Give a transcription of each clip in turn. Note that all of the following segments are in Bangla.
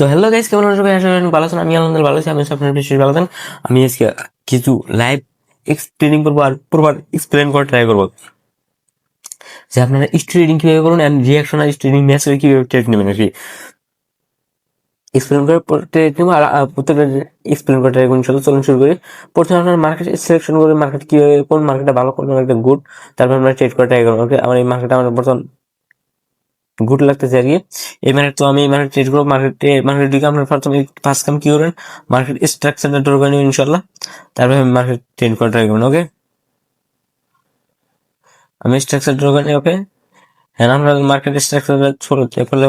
তো হ্যালো গাইস, কেমন আছো সবাই? আশা করি ভালো আছেন। আমি আলহামদুলিল্লাহ ভালো আছি। আমি আপনার বেশি ভালো আছেন। আমি আজকে কিছু লাইভ এক্সপ্লেনিং করবো আর প্রপার এক্সপ্লেন করার ট্রাই করবো যে আপনারা স্ট্রিডিং কিভাবে করুন এন্ড রিয়াকশন আর স্ট্রিডিং ম্যাচ কিভাবে ট্রেড নেবেন আর কি এক্সপ্লেন করে ট্রেড নেবো। আর প্রত্যেকটা এক্সপ্লেন করে ট্রাই করুন। চলুন শুরু করি। প্রথমে আপনার মার্কেট সিলেকশন করে মার্কেট কিভাবে, কোন মার্কেটটা ভালো, কোন মার্কেটটা গুড, তারপর আমরা ট্রেড করে ট্রাই করবো। ওকে, আমার এই মার্কেটটা আমার বর্তমান গুড লাগতেছে আর কি। এই মার্কেট তো আমি মার্কেট ট্রেড করবো। মার্কেট দিকে আপনার প্রথমে ফার্স্ট কাম কি করেন, মার্কেট স্ট্রাকচারটা ড্র করে নেবেন ইনশাল্লাহ। তারপরে আমি মার্কেট ট্রেড করে ট্রাই করবেন। ওকে, আমি স্ট্রাকচার ড্র করে নিই। ওকে, হ্যাঁ, আমরা মার্কেট স্ট্রাকচার ছোট করলে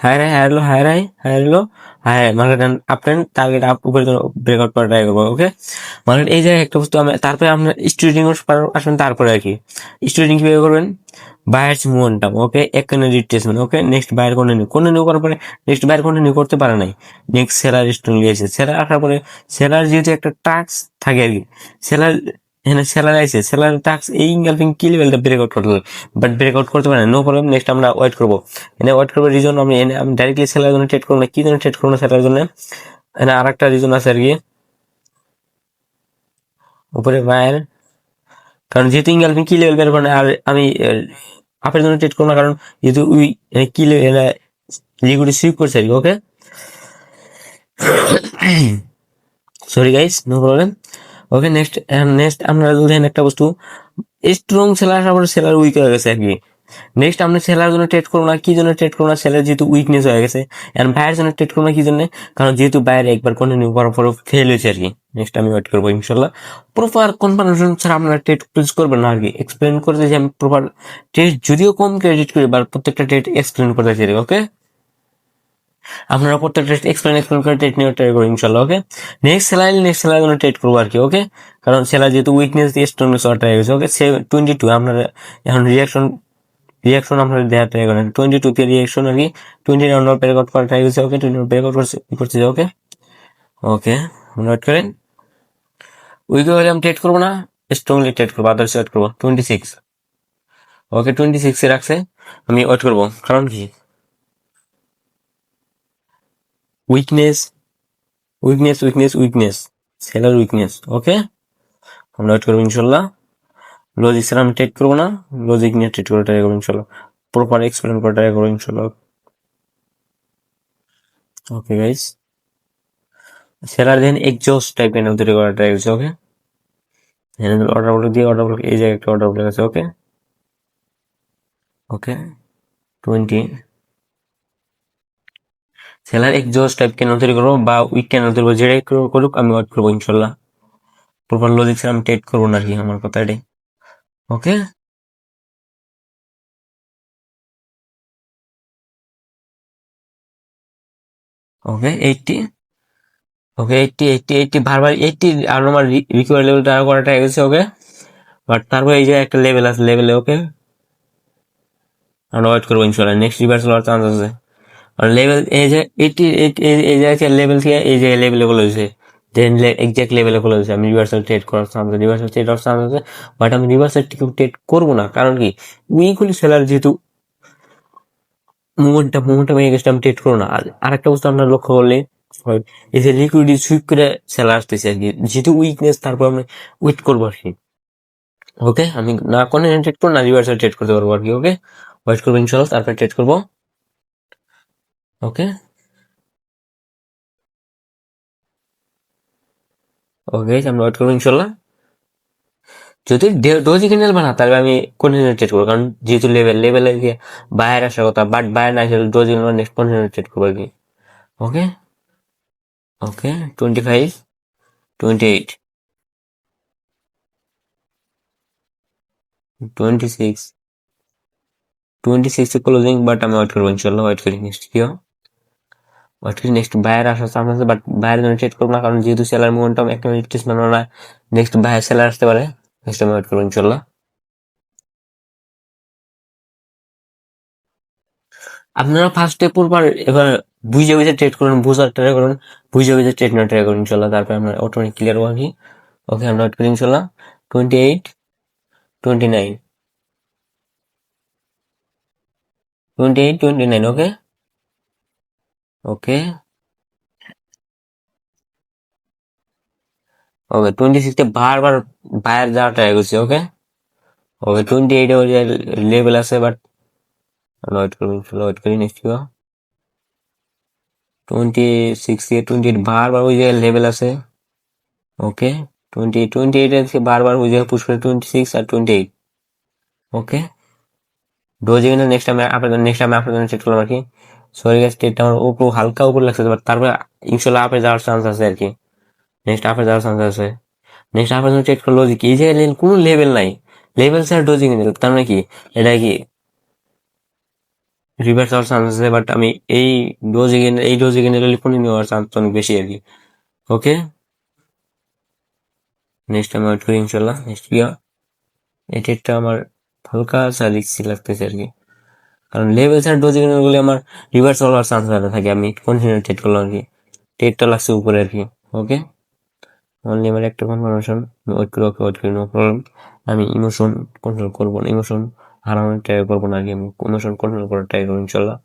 higher high, higher low, higher high, higher low, higher market up trend, target up উপরে ব্রেকআউট করা ট্রাই করবো। ওকে, মার্কেট এই জায়গায় একটা বস্তু আমি, তারপরে আপনার স্টুডিং আসবেন। তারপরে আর কি স্টুডিং কিভাবে করবেন, বায়ার্স মোমেন্টাম। ওকে, এক candle retracement. Okay, next buyer continue করার পরে নেক্সট বায়ার কন্টিনিউ করতে পারে নাই, নেক্সট সেলার স্ট্রং এসে সেলার আসার পরে সেলার যেহেতু একটা টাস্ক থাকে আর কি, সেলার এখানে সেলার আছে, সেলার টাস্ক এই ইনগালফিং কি লেভেলটা ব্রেকআউট করতে হবে, বাট ব্রেকআউট করতে পারে না। নো প্রবলেম, নেক্সট আমরা ওয়েট করবো। এনে ওয়েট করবো রিজন আমি ডাইরেক্টলি সেলার জন্য ট্রেড করবো না। কি জন্য ট্রেড করবো না সেলার জন্য, এখানে আর একটা রিজন আছে আর কি, উপরে বায়ার, কারণ যেহেতু ইনগালফিং কি লেভেল বের করে না। আর আমি আপের জন্য ট্রেড করবো না, কারণ যেহেতু ওই কি লেভেল লিকুইড সুইপ করছে আর কি। ওকে, সরি গাইস, নো প্রবলেম। ওকে, নেক্সট আমরা দেখেন একটা বস্তু, স্ট্রং সেলার আসার পরে সেলার উইক হয়ে গেছে আর কি। নেক্সট আমরা সেলার জন্য ট্রেড করবো না। কি জন্য ট্রেড করবো না, সেলার যেহেতু উইকনেস হয়ে গেছে। এন্ড বায়ের জন্য ট্রেড করবো না। কি জন্য, কারণ যেহেতু বায়ের একবার কন্টিনিউ করার পর ফেল হয়েছে আর কি। নেক্সট আমি ওয়েট করবো ইনশাল্লাহ। প্রপার কনফার্মেশন ছাড়া আপনারা ট্রেড প্লেস করবেন না আর কি। এক্সপ্লেন করতে যে আমি প্রপার ট্রেড যদিও কম ক্রেডিট করি, বা প্রত্যেকটা ট্রেড এক্সপ্লেন করতে চাই। ওকে, আপনারা প্রত্যেকটা এক্সপ্লেন করে ট্রেড নিয়ে ট্রাই করুন ইনশাল্লাহ। ওকে, নেক্সট সেলার জন্য ট্রেড করবো আর কি। ওকে, কারণ সেলার যেহেতু উইকনেস দিয়ে স্ট্রংনেস হওয়ার ট্রাই হয়েছে। ওকে, 22 আপনারা এখন রিয়াকশন আপনারা দেওয়ার ট্রাই করেন। 22 তে রিয়াকশন আর কি, 20 রাউন্ড ব্রেকআউট করার ট্রাই হয়েছে। ওকে, 20 ব্রেকআউট করছে। ওকে, ওকে, ওয়েট করেন। উইকে হলে আমি ট্রেড করবো না, স্ট্রংলি ট্রেড করবো, আদার্স ওয়েট করবো 26। ওকে, 26 এ রাখছে, আমি ওয়েট করবো। কারণ কি, উইকনেস উইকনেস, সেলার উইকনেস। ওকে, আমরা ওয়েট করবো ইনশাল্লাহ। লজিক ছাড়া আমি ট্রেড করবো না, লজিক নিয়ে ট্রেড করে ট্রাই করবো ইনশাল্লাহ। প্রপার এক্সপ্লেন করে ট্রাই করবো ইনশাল্লাহ। ওকে গাইস, সেলার দেন এক্সজস্ট টাইপ ক্যান্ডেল তৈরি করা ট্রাই করছে। ওকে, অর্ডার ব্লক দিয়ে অর্ডার ব্লক, এই জায়গায় একটা অর্ডার ব্লক আছে। ওকে, ওকে, 20 সেলার এক্সজস্ট টাইপ ক্যান্ডেল তৈরি করবো বা উইক ক্যান্ডেল তৈরি করবো, যেটাই করুক আমি ওয়েট করবো ইনশাল্লাহ। প্রপার লজিক ছাড়া আমি ট্রেড করবো না আর কি, আমার কথা এটাই। ওকে, ওকে, 80। ওকে, 80 বারবার 80 আর আমার রিকভারি লেভেলটা করা ট্রাই করছে। ওকে, বাট তারপর এই যে একটা লেভেল আছে, লেভেলে ওকে আমরা ওয়েট করবো ইনশাল্লাহ। নেক্সট রিভার্সাল হওয়ার চান্স আছে। আর লেভেল এই যে 80, এই জায়গায় লেভেল থেকে এই যে লেভেলে বলে দিয়েছে, দেন এক্সাক্ট লেভেলে বলে দিয়েছে আমি রিভার্সাল ট্রেড করার চান্স আছে, রিভার্সাল ট্রেড হওয়ার চান্স আছে। বাট আমি রিভার্সাল ট্রেড করবো না, কারণ কি, উইকলি সেলার যেহেতু মোমেন্টাম এগেস্ট আমি ট্রেড করবো না। আর আরেকটা বস্তু আপনার লক্ষ্য করলে এই যে লিকুইডিটি সুইপ করে সেলার আসতেছে আর কি, যেহেতু উইকনেস, তারপর আমি ওয়েট করবো আর কি। ওকে, আমি না কন্টিনিউ ট্রেড করবো না, রিভার্সাল ট্রেড করতে পারবো আর কি। ওকে, ওয়েট করবো ইনশাল্লাহ, তারপরে ট্রেড করবো। ওকে, ওকে, আমরা ওয়েট করবো ইনশাল্লাহ। যদি ডোজি ক্যান্ডেল বানা, তাহলে আমি কন্টিনিউ ট্রেড করবো, কারণ যেহেতু লেভেলে গিয়ে বায়ার আসার কথা, বাট বায়ার না আসলে doji candle next continue trade করবো আর কি। ওকে, ওকে, 25, 28, 26, 26 ক্লোজিং, বাট আমি ওয়েট করবো ইনশাল্লাহ। ওয়েট করি নেক্সট কি হয়, ওয়েট করি নেক্সট বায়ার আসার চান্স আছে, বাট বায়ারের জন্য ট্রেড করবো না, কারণ যেহেতু সেলার মোমেন্টাম একটা রিপ্লেসমেন্ট না, নেক্সট বায়ার সেলার আসতে পারে। নেক্সট আমি ওয়েট করবো ইনশাল্লাহ। আপনারা ফার্স্টে পড়বার এবার বুঝে ট্রেড করুন, বুঝার ট্রাই করুন, বুঝে ট্রেড না ট্রাই করুন ইনশাল্লাহ। তারপরে আমরা অটোমেটিক ক্লিয়ার হবো আর কি। ওকে, আমরা ওয়েট করি ইনশাল্লাহ। 28, 29, 28, 29। ওকে, ওকে, ওকে 26 বারবার বাইরে যাওয়ার ট্রাই করছি। ওকে ওকে 28 লেভেল আছে, বাট ওয়েট করি নেক্সট কি 26 থেকে 28 বারবার ওই জায়গায় লেভেল আছে। ওকে 28 থেকে বারবার ওই জায়গায় পুশ করে 26 আর 28। ওকে ডোজ ইভেন্ট নেক্সট আমি আপনাদের চেক করলাম আর কি। সরি গাইস, স্টেটটা আমার উপর হালকা উপর লাগছে, বাট তারপরে ইনশাল্লাহ আপে যাওয়ার চান্স আছে আর কি। নেক্সট আপে যাওয়ার চান্স আছে। নেক্সট আপে চেক করলো যে কি এই জায়গায় কোনো লেভেল নাই, লেভেল স্যার ডোজিং তার মানে কি এটা কি রিভার্স হওয়ার চান্স আছে, বাট আমি এই ডোজিং কন্টিনিউ হওয়ার চান্স অনেক বেশি আর কি। ওকে নেক্সট আমি ওয়েট করি ইনশাল্লাহ। নেক্সট কি এই ট্রেডটা আমার হালকা রিস্কি লাগতেছে আর কি, কারণ লেভেল স্যার ডোজিং গুলি আমার রিভার্স হওয়ার চান্স থাকে। আমি কন্টিনিউ ট্রেড করলাম আর কি, ট্রেডটা লাগছে উপরে আর কি। ওকে অনলি আমার একটা কনফার্মেশন, ওয়েট করি নো প্রবলেম। আমি ইমোশন কন্ট্রোল করবো না, ইমোশন হারানোর ট্রাই করবো না আর কি। আমি ইমোশন কন্ট্রোল করার ট্রাই করবো ইনশাল্লাহ।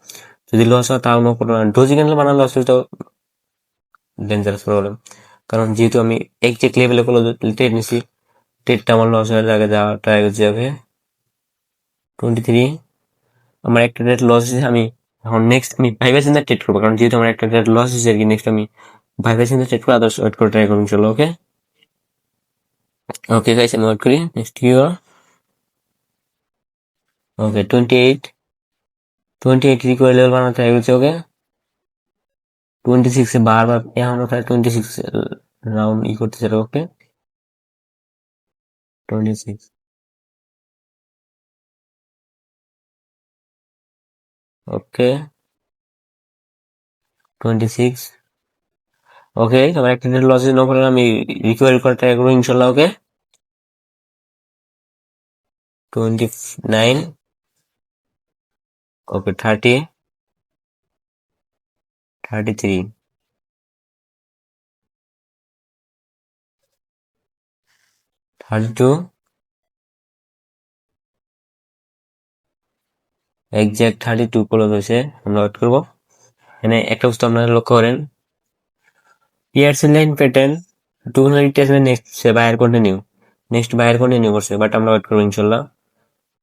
যদি লস হয় তাও নো করবো না, ডোজিং বানালে লস হলে তো ডেঞ্জারাস প্রবলেম, কারণ যেহেতু আমি একজ্যাক্ট লেভেলে কোনো ট্রেড নিছি, ট্রেডটা আমার লস হয়ে আগে যাওয়া ট্রাই করছি। ওকে 23 আমার একটা ট্রেড লস হয়েছে, আমি এখন নেক্সট আমি ভাইবা চিন্তা ট্রেড করবো, কারণ যেহেতু আমার একটা ট্রেড লস হয়েছে আর কি। নেক্সট আমি ভাইবা চিন্তা ট্রেড করে আদার্স ওয়েট করে ট্রাই করবো ইনশাল্লাহ। ওকে ওকে গাইস আমি ওয়েট করি নেক্সট কি ওকে 28 রিকোয়ার লেভেল বানাতে ট্রাই করছি। ওকে 26 এ বারবার এখনো 26 রাউন্ড করতেছে। ওকে 26 ওকে 26 ওকে আমার একটা লসেস নো করে আমি রিকভারি করার ট্রাই করবো ইনশাল্লাহ। ওকে 29 ওকে 30 33 32 এক্সাক্ট 32 ক্লোজ হয়েছে। আমরা ওয়েট করবো। এখানে একটা বস্তু আপনারা লক্ষ্য করেন, পিয়ারসন লাইন প্যাটার্ন 200 টেস্ট নেক্সট সে buyer continue, next buyer continue করছে, বাট আমরা ওয়েট করবো ইনশাল্লাহ।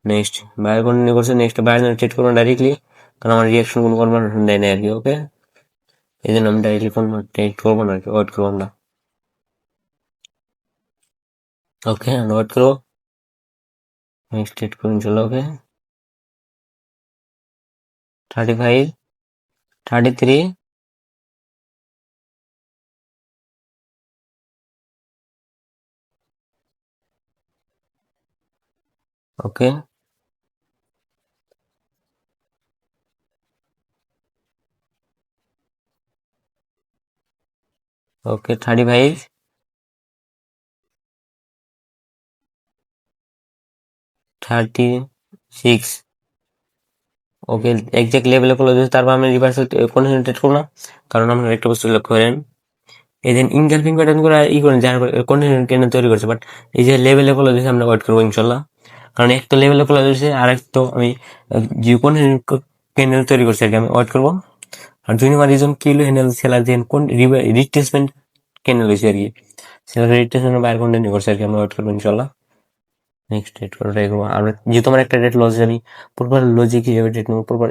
নেক্সট বায়ার কন্টিনিউ করছে, নেক্সট বায়ার ট্রেড করবো ডাইরেক্টলি, কারণ আমার রিয়াকশন কোনো কনফার্মেশন দেয় না আর কি। ওকে এই জন্য আমি ডাইরেক্টলি ট্রেড করবো না আর কি, ওয়েট করবো আমরা। ওকে আমরা ওয়েট করবো, নেক্সট ট্রেড করবো ইনশাল্লাহ। ওকে 35 33 ওকে ওকে 35 36 ওকে এক্সাক্ট লেভেলে ক্লোজ হয়েছে। তারপর আমি রিভার্স কন্টিনিউ ট্রেড করবো না, কারণ আমরা একটা বস্তু লক্ষ্য করেন, এই যে ইনকালফিং প্যাটার্ন করে ই করেন যার কন্টিনিউ কেন তৈরি করছে, বাট এই যে লেভেলে ক্লোজ হয়েছে আমরা ওয়েট করবো ইনশাল্লাহ। কারণ এক তো লেভেলে ক্লোজ হয়েছে, আর এক তো আমি যে কন্টিনিউ ক্যান্ডেল তৈরি করছি আর কি, আমি ওয়েট করবো। আর 2 নম্বর রিজন কি হলো, হ্যান্ডেল সেলার যে কোন রিট্রেসমেন্ট ক্যান্ডেল হয়েছে আর কি, সেলার রিট্রেসমেন্ট বাইরে কন্টিনিউ করছে আর কি। আমরা ওয়েট করবো ইনশাল্লাহ। নেক্সট ট্রেড করে ট্রাই করবো। আর যেহেতু আমার একটা ট্রেড লস আমি প্রপার লজিক হিসেবে ট্রেড নেবো, প্রপার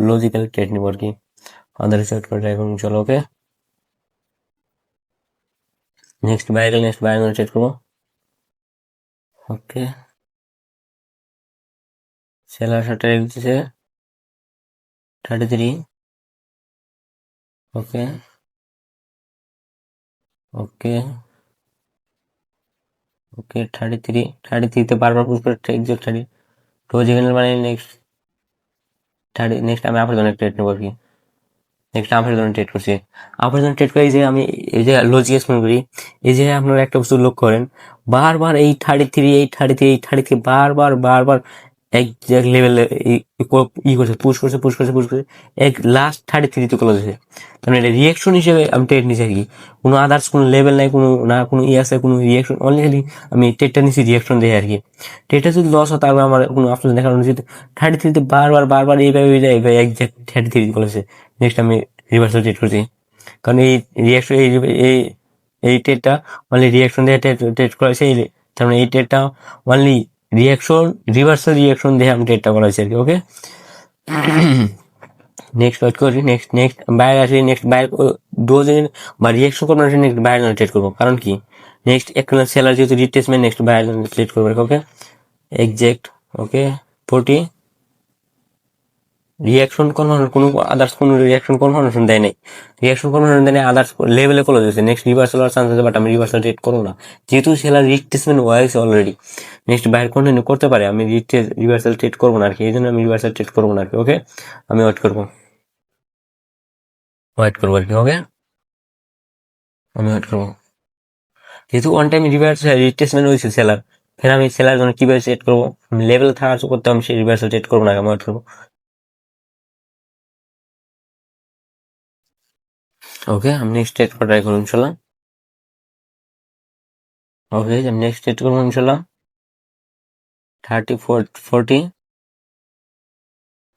লজিক্যাল ট্রেড নেবো আর কি। আদার ট্রেড করে ট্রাই করবো ইনশাল্লাহ। ওকে নেক্সট বাইরে ট্রেড করবো। ওকে সেলার সাথে দিচ্ছে 33 ওকে ওকে ওকে 33 বারবার পুশ করে এক্সাক্ট 30 তো যেখানে মানে নেক্সট 30 নেক্সট আমি আপনার জন্য ট্রেড নেবো আর কি। নেক্সট আপনার জন্য ট্রেড করছি, আপনার জন্য ট্রেড করে যে আমি এই যে লজিক এক্সপ্লেন করি, এই যে আপনারা একটা বস্তু লক্ষ্য করেন, বারবার এই 33 বারবার এক লেভেলে করছে, পুশ করছে এক লাস্ট 33 তে ক্লোজ হয়েছে। কারণ এটা রিয়েকশন হিসেবে আমি ট্রেড নিছি আর কি, কোনো আদার্স কোনো লেভেল নাই, কোনো না কোনো আছে কোনো রিয়েকশন, অনলি খালি আমি ট্রেডটা নিছি রিয়েকশন দেখে আর কি। ট্রেডটা যদি লস হয় তারপর আমার কোনো অপশন দেখার যদি 33 বারবার এইভাবে একজ্যাক্ট 33 ক্লোজ হয়েছে। নেক্সট আমি রিভার্সাল ট্রেড করছি, কারণ এই রিয়াকশন এই এই টেটটা অনলি রিয়াকশন দিয়ে টেট করা হয়েছে, তার মানে এই টেটটা অনলি রিয়াকশন রিভার্সাল রিয়াকশন দিয়ে আমি টেটটা করা হয়েছে আর কি। ওকে, নেক্সট ওয়েট করি, নেক্সট বাইরে আসি, নেক্সট বাইরে ডোজের বা রিয়াকশন করবো, নেক্সট বাইরের জন্য ট্রেড করবো। কারণ কি নেক্সট একটা সেলার যেহেতু রিট্রেসমেন্ট, নেক্সট বাইরের জন্য ট্রেড করবো। ওকে, এক্সাক্ট। ওকে, 40 রিয়াকশন কনফার্মেশন, কোনো আদার্স কোনো রিয়াকশন কনফার্মেশন দেয় নাই, রিয়াকশন কনফার্মেশন দেয় নাই, আদার্স লেভেলে ক্লোজ হয়েছে। নেক্সট রিভার্সাল হওয়ার চান্স আছে, বাট আমি রিভার্সাল ট্রেড করবো না, যেহেতু সেলার রিট্রেসমেন্ট হয়েছে অলরেডি। নেক্সট বাইরে কন্টিনিউ করতে পারে, আমি রিভার্সাল ট্রেড করবো না আর কি, এই জন্য আমি রিভার্সাল ট্রেড করবো না আর কি। ওকে, আমি ওয়েট করবো আর কি। ওকে, আমি ওয়েট করবো, যেহেতু ওয়ান টাইম রিট্রেসমেন্ট হয়েছে সেলার, ফের আমি সেলার জন্য কিভাবে সেট করবো, আমি লেভেল থাকা করতে আমি সেই রিভার্সাল ট্রেড করবো না, আমি ওয়েট করবো। ওকে, আমি নেক্সট ট্রেড করা ট্রাই করবো ইনশাল্লাহ। ওকে, আমি নেক্সট ট্রেড করবো ইনশাল্লাহ। 34 40।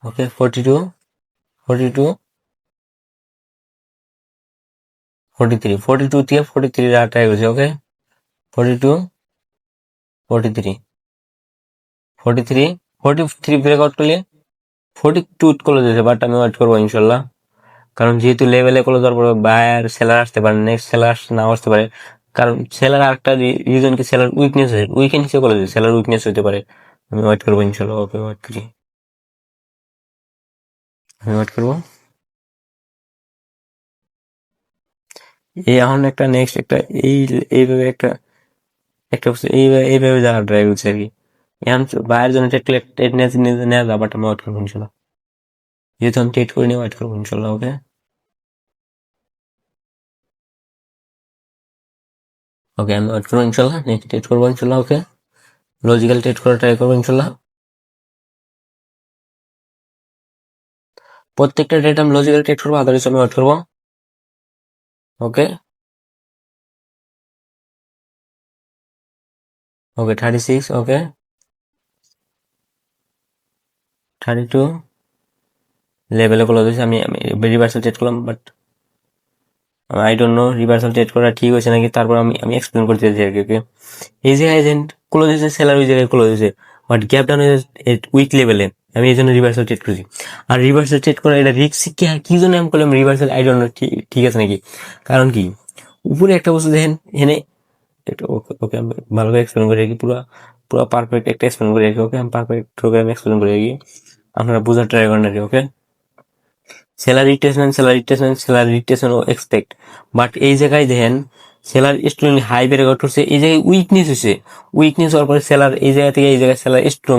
ওকে, 42 42 43 42 থেকে 43 ট্রাই করছি। ওকে, 42 43 43 43 ব্রেকআউট করলে 42 করে দিয়েছে, বাট আমি ওয়েট করবো ইনশাল্লাহ। কারণ যেহেতু লেভেলে করে দেওয়ার পরে বায়ার সেলার আসতে পারে, নেক্সট সেলার নাও আসতে পারে। কারণ সেলার আরেকটা রিজন কি, সেলার উইকনেস হয়ে উইকেন্ড হিসেবে বলে দিই, সেলার উইকনেস হতে পারে। আমি ওয়েট করবো ইনশাল্লাহ। ওকে, ওয়েট করি, আমি ওয়েট করবো। এই এখন একটা নেক্সট একটা এই এইভাবে একটা একটা এইভাবে যাওয়ার ট্রাই করছে আর কি। এখন বাইরের জন্য টেট নেওয়া যাবে, বাট আমি ওয়েট করবো ইনশাল্লাহ, যেহেতু আমি টেট করে নিয়ে ওয়েট করবো ইনশাল্লাহ। ওকে, ওকে, আমি ওয়েট করবো ইনশাল্লাহ, নেক্সট টেট করবো ইনশাল্লাহ। ওকে, লজিক্যাল টেট করা ট্রাই করবো ইনশাল্লাহ। প্রত্যেকটা ডেট আমি লজিক্যাল টেট করবো, আদারওয়াইজ আমি ওয়েট করবো। ওকে, ওকে, 36। ওকে, 32 লেভেলে ক্লোজ হয়েছে, আমি রিভার্সাল টেট করলাম, but I don't know reversal TET করা ঠিক হয়েছে নাকি। তারপর আমি আমি এক্সপ্লেন করতে চাইছি আর কি। ওকে, এই জায়গায় এজেন্ট ক্লোজ হয়েছে, সেলার ওই জায়গায় ক্লোজ হয়েছে, বাট গ্যাপ ডাউন হয়েছে উইক লেভেলে, আমি এই জন্য রিভার্সাল ট্রেড করেছি। আর রিভার্সাল ট্রেড করা এটা রিস্ক কি জন্য আমি করলাম রিভার্সাল, আই ডোন্ট নো ঠিক আছে নাকি। কারণ কি উপরে একটা বস্তু দেখেন এনে, ওকে ওকে আমি ভালোভাবে এক্সপ্লেন করে রাখি, পুরো পুরো পারফেক্ট একটা এক্সপ্লেন করে রাখি। ওকে, আমি পারফেক্ট ওকে আমি এক্সপ্লেন করে রাখি, আপনারা বোঝার ট্রাই করেন আর কি। ওকে, স্যালারি রিটেনশন ও এক্সপেক্ট, বাট এই জায়গায় দেখেন সেলার স্ট্রংলি হাই ব্রেকআউট করছে, এই জায়গায় উইকনেস হয়েছে, উইকনেস হওয়ার পরে সেলার এই জায়গা থেকে এই জায়গায় সেলার স্ট্রং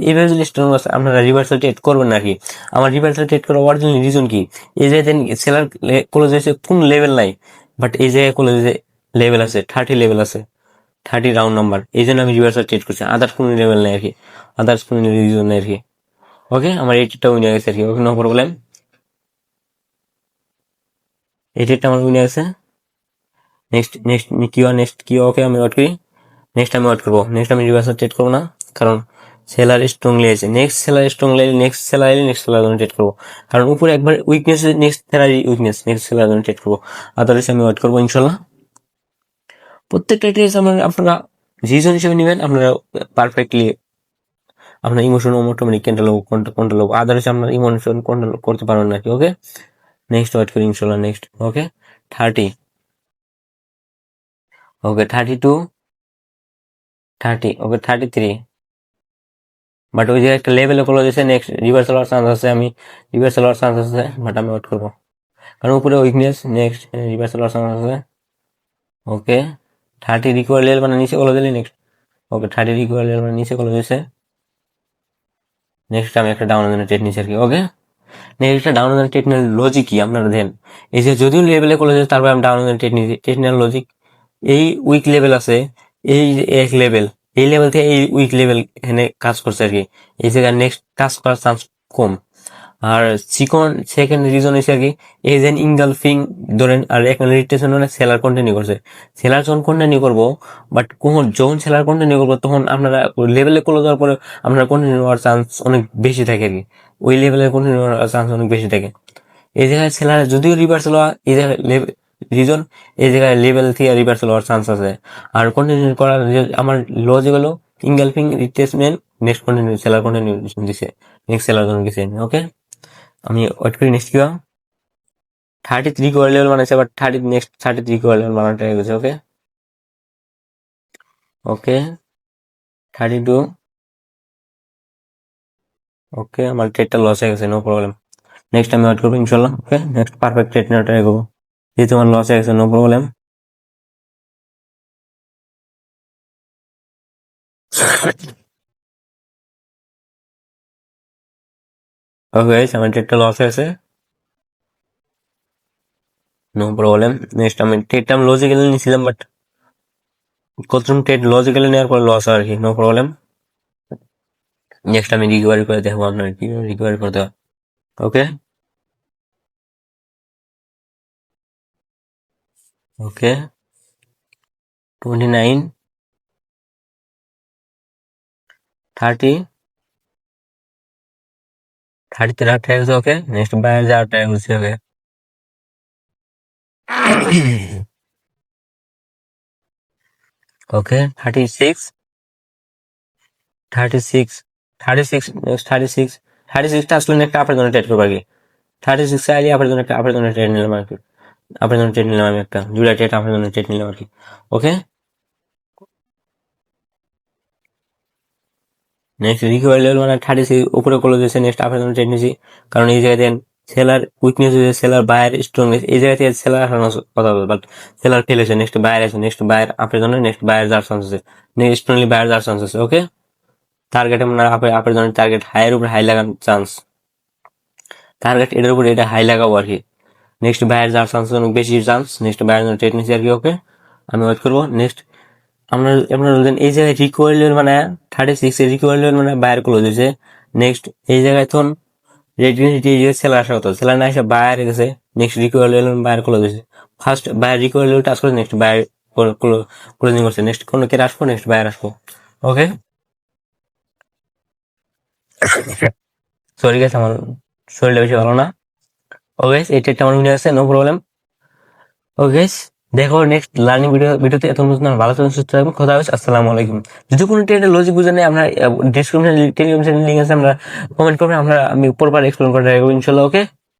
এইভাবে যদি স্ট্রং আছে, আপনারা রিভার্সাল ট্রেড করবেন নাকি। আমার রিভার্সাল ট্রেড করার অরিজিনাল রিজন কি, এই জায়গায় সেলার ক্লোজ হয়েছে কোন লেভেল নাই, বাট এই জায়গায় ক্লোজ হয়েছে লেভেল আছে 30 লেভেল আছে, 30 রাউন্ড নাম্বার, এই জন্য আমি রিভার্সাল ট্রেড করছি, আদার্স কোনো লেভেল নেই আর কি, আদার্স কোনো রিজন নেই আর কি। ওকে, আমার এইটা উইন হয়ে গেছে আর কি। ওকে, নো প্রবলেম, এটা আমার উইনে আছে। নেক্সট নেক্সট নেক্সট কি। ওকে, আমি ওয়েট করি, নেক্সট আমি ওয়েট করবো, নেক্সট আমি রিভার্সাল ট্রেড করবো না, কারণ সেলার স্ট্রংলি আছে। নেক্সট সেলার স্ট্রংলি এলে নেক্সট সেলার এলে নেক্সট সেলার জন্য ট্রেড করবো, কারণ উপরে একবার weakness, next seller weakness, next seller জন্য ট্রেড করবো, আদারওয়াইজ আমি ওয়েট করবো ইনশাল্লাহ। প্রত্যেকটা ট্রেড আমার আপনারা রিজন হিসেবে নেবেন, আপনারা পারফেক্টলি আপনার ইমোশন অটোমেটিক কন্ট্রোল হবো, আদারওয়াইজ আপনার ইমোশন কন্ট্রোল করতে পারবেন না কি। ওকে, নেক্সট ওয়েট করি ইনশাল্লাহ। Next okay, 30। Okay, 32 30। Okay, 33, but ওই যে একটা লেভেলে ক্লোজ হয়েছে, নেক্সট রিভার্সাল হওয়ার চান্স আছে, আমি রিভার্সাল হওয়ার চান্স আছে, বাট আমি ওয়েট করবো, কারণ উপরে উইকনেস, নেক্সট রিভার্সাল হওয়ার চান্স আছে। ওকে, 30 রিকোয়ার লেভেল মানে নিচে ক্লোজ দিলে নেক্সট। ওকে, 30 রিকোয়ার লেভেল মানে নিচে ক্লোজ হয়েছে, নেক্সট আমি একটা ডাউন ট্রেড নিচ্ছি আর কি। ওকে, নেক্সট ডাউন ট্রেড নেওয়ার লজিক কি আপনারা দেন, এই যে যদিও লেভেলে ক্লোজ হয়েছে তারপর আমি ডাউন ট্রেড নিচ্ছি, ট্রেড নেওয়ার লজিক এই উইক লেভেল আছে, এই যে এক লেভেল, এই লেভেল থেকে এই উইক লেভেল এখানে কাজ করছে আর কি, এই জায়গায় নেক্সট কাজ করার চান্স কম। আর সেকেন্ড রিজন হচ্ছে আর কি, এই যে ইনগালফিং ধরেন, আর এখন রিটেশন মানে সেলার কন্টিনিউ করছে, সেলার যখন কন্টিনিউ করবো, বাট যখন সেলার কন্টিনিউ করবো তখন আপনারা লেভেলে ক্লোজ হওয়ার পরে আপনার কন্টিনিউ হওয়ার চান্স অনেক বেশি থাকে আর কি, ওই লেভেলে কন্টিনিউ হওয়ার চান্স অনেক বেশি থাকে। এই জায়গায় সেলার যদিও রিভার্সাল হয়, এই জায়গায় রিজন এই জায়গায় লেভেল থেকে রিভার্সাল হওয়ার চান্স আছে। আর কন্টিনিউ করার আমার লজিক হলো engulfing replacement, next continue seller continuation দিছে, নেক্সট সেলার জন্য গেছে। ওকে, আমি ওয়েট করি নেক্সট কি 33 কোয়ার লেভেল বানাইছে, বাট 33 কোয়ার লেভেল বানানো ট্রাই করছে। ওকে ওকে 32। ওকে, আমার ট্রেডটা লস হয়ে গেছে, নো প্রবলেম। নেক্সট আমি ওয়েট করবো ইনশাল্লাহ। ওকে, নেক্সট পারফেক্ট ট্রেড নেওয়ার ট্রাই করবো। যেহেতু আমার লস হয়ে গেছে, নো প্রবলেম। ওকে, আমার ট্রেডটা লস হয়েছে, নো প্রবলেম। নেক্সট আমি ট্রেডটা লজিক্যালি নিয়েছিলাম, বাট প্রথম ট্রেড লজিক্যালি নেওয়ার পর লস হয় আর কি, নো প্রবলেম। নেক্সট আমি রিকভারি করে দেখবো আপনার কি রিকভারি করতে হয়। ওকে ওকে 29 30 30 ট্রাই হচ্ছে। ওকে, নেক্সট বাইরে যাওয়ার ট্রাই হচ্ছে। ওকে ওকে 36 36 36 নেক্সট 36টা আসলে একটা আপনার জন্য ট্রেড করবো আগে। 36 আগে আপনার জন্য একটা আপনার জন্য ট্রেড নিলাম আর কি, আপনার জন্য ট্রেড নিলাম আমি একটা জুড়া ট্রেড আপনার জন্য ট্রেড নিলাম আর কি। ওকে, নেক্সট রিকভারি লেভেল মানে 36 উপরে ক্লোজ হয়েছে। নেক্সট আপনার জন্য ট্রেড নিয়েছি, কারণ এই জায়গায় দেন সেলার উইকনেস হয়েছে, সেলার বায়ার স্ট্রংনেস, এই জায়গা থেকে সেলার আসানোর কথা বলবো, বাট সেলার ফেল হয়েছে। নেক্সট বায়ার আছে, নেক্সট বায়ার আপনার জন্য নেক্সট বায়ার যাওয়ার চান্স আছে, নেক্সট স্ট্রংলি বায়ার যাওয়ার চান্স আছে। ওকে, টার্গেটে মানে আপনার জন্য টার্গেট হাইয়ের উপরে হাই লাগার চান্স, টার্গেট এটার উপরে এটা হাই লাগাবো আর কি। নেক্সট বায়ার যাওয়ার চান্স অনেক বেশি চান্স, নেক্সট বায়ার জন্য ট্রেড নিয়েছি আর কি। ওকে, আমি ওয়েট করবো। নেক্সট আপনার বলছেন এই জায়গায় রিকোয়ারি লেভেল মানে 36 এর রিকোয়ারি লেভেল মানে বায়ার ক্লোজ হয়েছে। নেক্সট এই জায়গায় তখন সেলার আসা হতো, সেলার না এসে বায়ার গেছে। নেক্সট রিকোয়ারি লেভেল বায়ার ক্লোজ হয়েছে। ফার্স্ট বায়ার রিকোয়ারি লেভেল টাচ করে নেক্সট বায়ার ক্লোজিং করছে। নেক্সট কোনো কেটে আসবো, নেক্সট বায়ার আসবো। ওকে সরি গেছে, আমার শরীরটা বেশি ভালো না। ওকে, এই ট্রেডটা আমার উইনে আছে, নো প্রবলেম। ওকে, দেখো নেক্সট লার্নিং ভিডিওতে। এত নতুন ভালো থাকবেন, সুস্থ থাকবেন, কথা হবে। আসসালামু আলাইকুম। যদি কোনো ট্রেডের লজিক বুঝে নেই, আমরা ডিসক্রিপশন টেলিগ্রাম চ্যানেল লিঙ্ক আছে, আমরা কমেন্ট করবেন, আমি প্রপার এক্সপ্লেন করে দেবো ইনশাল্লাহ। ওকে।